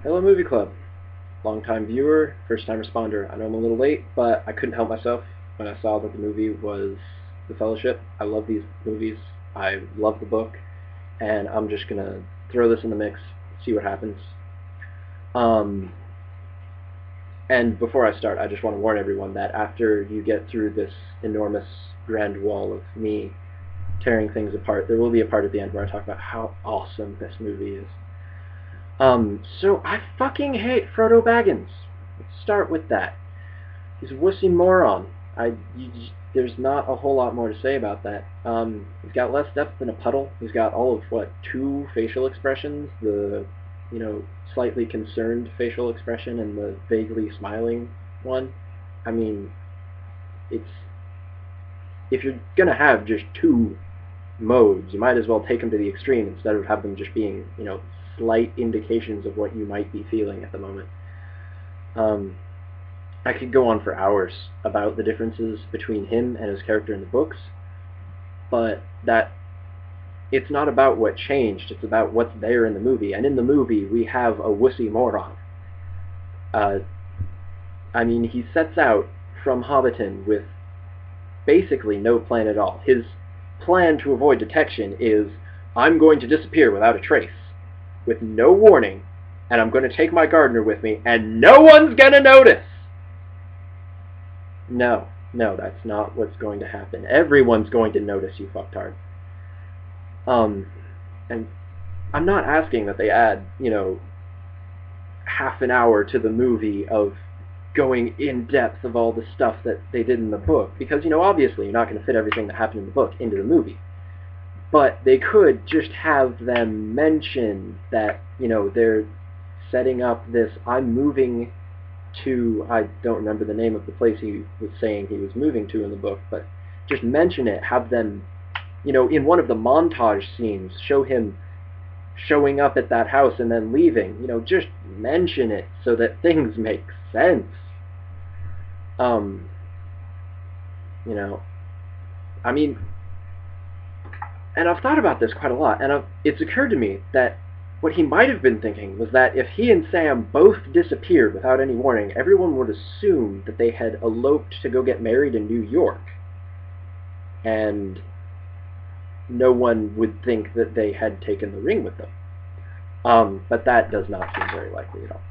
Hello, Movie Club. Long-time viewer, first-time responder. I know I'm a little late, but I couldn't help myself when I saw that the movie was The Fellowship. I love these movies. I love the book, and I'm just gonna throw this in the mix, see what happens. Um, and before I start, I just want to warn everyone that after you get through this enormous grand wall of me tearing things apart, there will be a part at the end where I talk about how awesome this movie is. So I fucking hate Frodo Baggins. Let's start with that. He's a wussy moron. There's not a whole lot more to say about that. He's got less depth than a puddle. He's got all of, what, two facial expressions? The, slightly concerned facial expression and the vaguely smiling one. I mean, it's... If you're gonna have just two modes, you might as well take them to the extreme instead of have them just being, slight indications of what you might be feeling at the moment. I could go on for hours about the differences between him and his character in the books, but it's not about what changed, it's about what's there in the movie. And in the movie, we have a wussy moron. He sets out from Hobbiton with basically no plan at all. His plan to avoid detection is, I'm going to disappear without a trace, with no warning, and I'm going to take my gardener with me, and no one's going to notice! No, that's not what's going to happen. Everyone's going to notice, you fucktard. And I'm not asking that they add, half an hour to the movie of going in depth of all the stuff that they did in the book, because, obviously you're not going to fit everything that happened in the book into the movie. But they could just have them mention that, they're setting up this, I'm moving to, I don't remember the name of the place he was saying he was moving to in the book, but just mention it, have them, in one of the montage scenes, show him showing up at that house and then leaving, just mention it so that things make sense. And I've thought about this quite a lot, and it's occurred to me that what he might have been thinking was that if he and Sam both disappeared without any warning, everyone would assume that they had eloped to go get married in New York. And no one would think that they had taken the ring with them. But that does not seem very likely at all.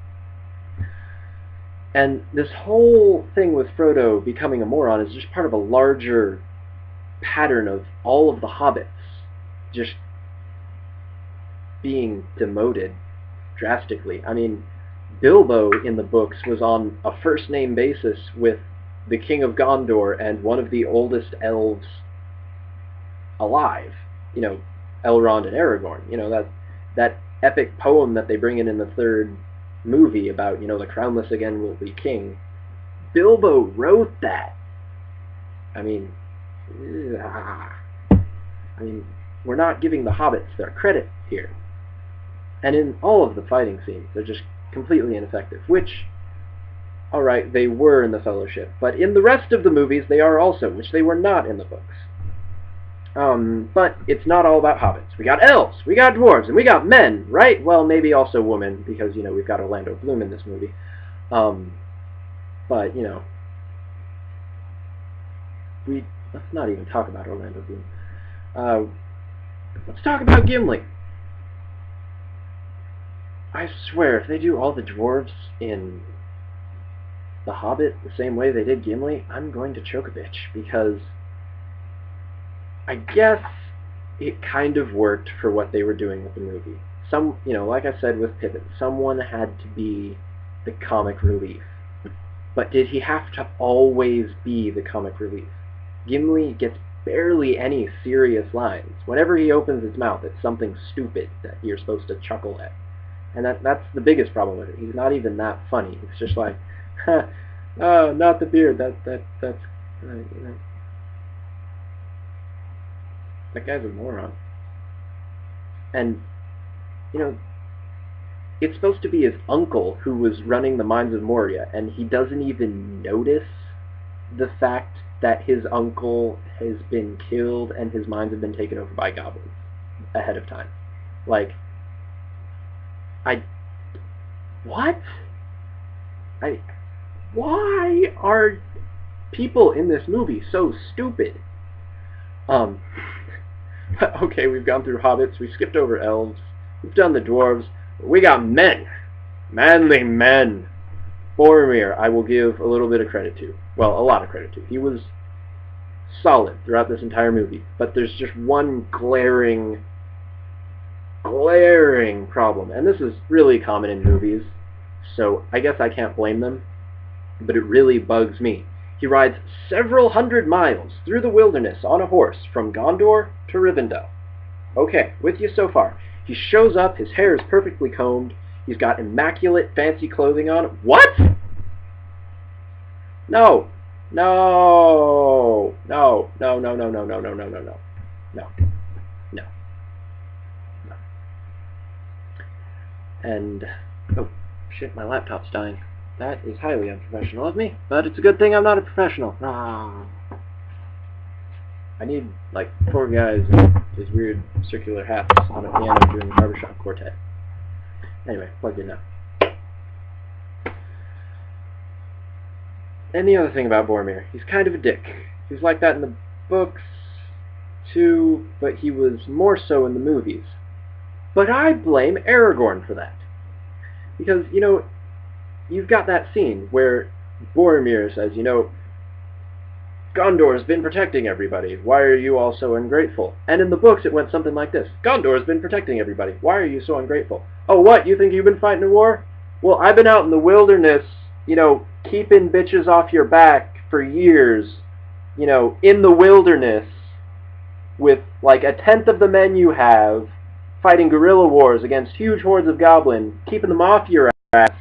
And this whole thing with Frodo becoming a moron is just part of a larger pattern of all of the hobbits just being demoted drastically. Bilbo in the books was on a first-name basis with the King of Gondor and one of the oldest elves alive. Elrond and Aragorn. That epic poem that they bring in the third movie about, the crownless again will be king. Bilbo wrote that. We're not giving the hobbits their credit here. And in all of the fighting scenes, they're just completely ineffective, which, alright, they were in The Fellowship, but in the rest of the movies they are also, which they were not in the books. But it's not all about hobbits. We got elves, we got dwarves, and we got men, right? Well, maybe also women, because, we've got Orlando Bloom in this movie. But, let's not even talk about Orlando Bloom. Let's talk about Gimli. I swear, if they do all the dwarves in The Hobbit the same way they did Gimli, I'm going to choke a bitch, because I guess it kind of worked for what they were doing with the movie. Like I said with Pippin, someone had to be the comic relief. But did he have to always be the comic relief? Gimli gets barely any serious lines. Whenever he opens his mouth, it's something stupid that you're supposed to chuckle at. And that's the biggest problem with it. He's not even that funny. It's just like, oh, not the beard. That's that guy's a moron. And, it's supposed to be his uncle who was running the mines of Moria, and he doesn't even notice the fact that his uncle has been killed and his mines have been taken over by goblins ahead of time. What? I, why are people in this movie so stupid? Um, okay, we've gone through hobbits, we skipped over elves, we've done the dwarves, we got men. Manly men. Boromir, I will give a little bit of credit to. Well, a lot of credit to. He was solid throughout this entire movie, but there's just one glaring problem, and this is really common in movies, so I guess I can't blame them, but it really bugs me. He rides several hundred miles through the wilderness on a horse from Gondor to Rivendell. Okay, with you so far. He shows up, his hair is perfectly combed, he's got immaculate fancy clothing on. What? No. No. No. No, no, no, no, no, no, no, no, no. No. No. No. And, oh, shit, my laptop's dying. That is highly unprofessional of me, but it's a good thing I'm not a professional. Ah. I need, like, 4 guys in these weird circular hats on a piano doing the barbershop quartet. Anyway, plugged in now. And the other thing about Boromir, he's kind of a dick. He's like that in the books, too, but he was more so in the movies. But I blame Aragorn for that. Because, you know, you've got that scene where Boromir says, you know, Gondor's been protecting everybody. Why are you all so ungrateful? And in the books it went something like this. Gondor's been protecting everybody. Why are you so ungrateful? Oh, what? You think you've been fighting a war? Well, I've been out in the wilderness, you know, keeping bitches off your back for years, you know, in the wilderness with like 1/10 of the men you have, fighting guerrilla wars against huge hordes of goblins, keeping them off your ass.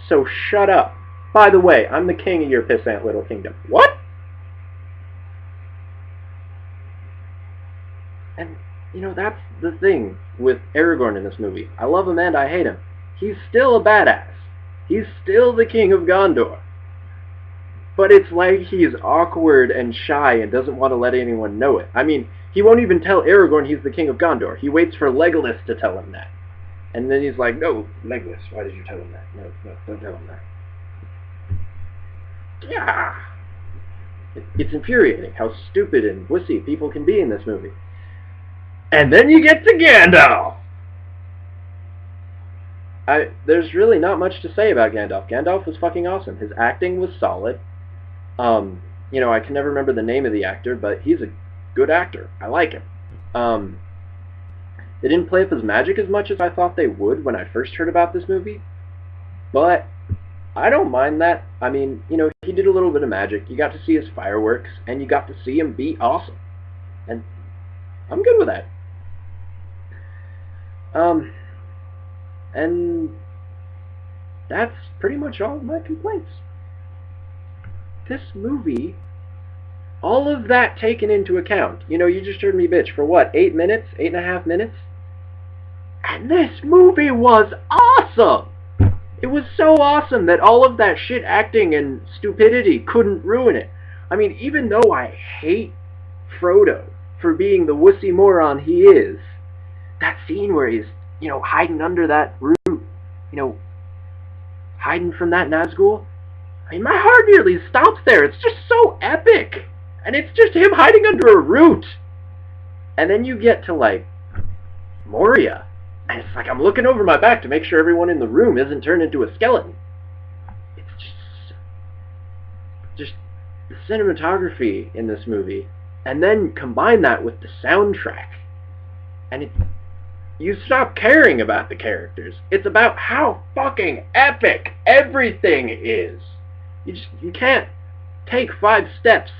So shut up. By the way, I'm the king of your pissant little kingdom. What? And, you know, that's the thing with Aragorn in this movie. I love him and I hate him. He's still a badass. He's still the king of Gondor. But it's like he's awkward and shy and doesn't want to let anyone know it. I mean, he won't even tell Aragorn he's the king of Gondor. He waits for Legolas to tell him that. And then he's like, no, Legolas, why did you tell him that? No, don't tell him that. Yeah. It's infuriating how stupid and wussy people can be in this movie. And then you get to Gandalf! There's really not much to say about Gandalf. Gandalf was fucking awesome. His acting was solid. You know, I can never remember the name of the actor, but he's a good actor. I like him. They didn't play up his magic as much as I thought they would when I first heard about this movie, but I don't mind that. I mean, you know, he did a little bit of magic. You got to see his fireworks, and you got to see him be awesome. And I'm good with that. And that's pretty much all of my complaints. This movie, all of that taken into account, you know, you just heard me bitch for what, 8 minutes? 8.5 minutes? And this movie was awesome! It was so awesome that all of that shit acting and stupidity couldn't ruin it. I mean, even though I hate Frodo for being the wussy moron he is, that scene where he's, you know, hiding under that root, you know, hiding from that Nazgul, I mean, my heart nearly stops there. It's just so epic. And it's just him hiding under a root. And then you get to, like, Moria. And it's like I'm looking over my back to make sure everyone in the room isn't turned into a skeleton. It's just the cinematography in this movie. And then combine that with the soundtrack. And you stop caring about the characters. It's about how fucking epic everything is. You can't take 5 steps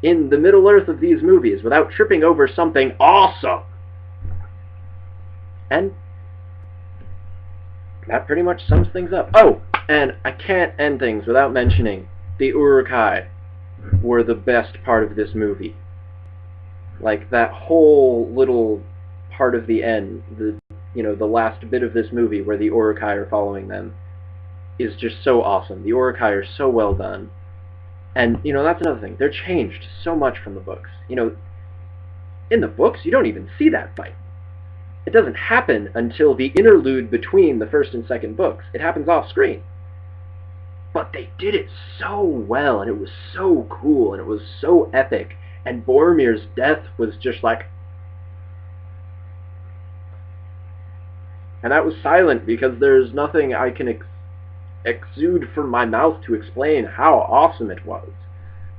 in the Middle Earth of these movies without tripping over something awesome. And that pretty much sums things up. Oh, and I can't end things without mentioning the Uruk-hai were the best part of this movie. Like, that whole little part of the end, the last bit of this movie where the Uruk-hai are following them, is just so awesome. The Uruk-hai are so well done. And, you know, that's another thing. They're changed so much from the books. You know, in the books, you don't even see that fight. It doesn't happen until the interlude between the first and second books. It happens off screen. But they did it so well, and it was so cool, and it was so epic, and Boromir's death was just like... And that was silent, because there's nothing I can exude from my mouth to explain how awesome it was.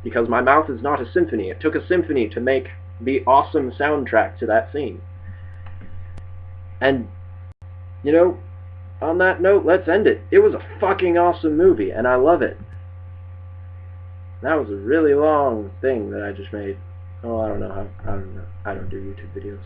Because my mouth is not a symphony. It took a symphony to make the awesome soundtrack to that scene. And, you know, on that note, let's end it. It was a fucking awesome movie, and I love it. That was a really long thing that I just made. Oh, I don't know. I don't do YouTube videos.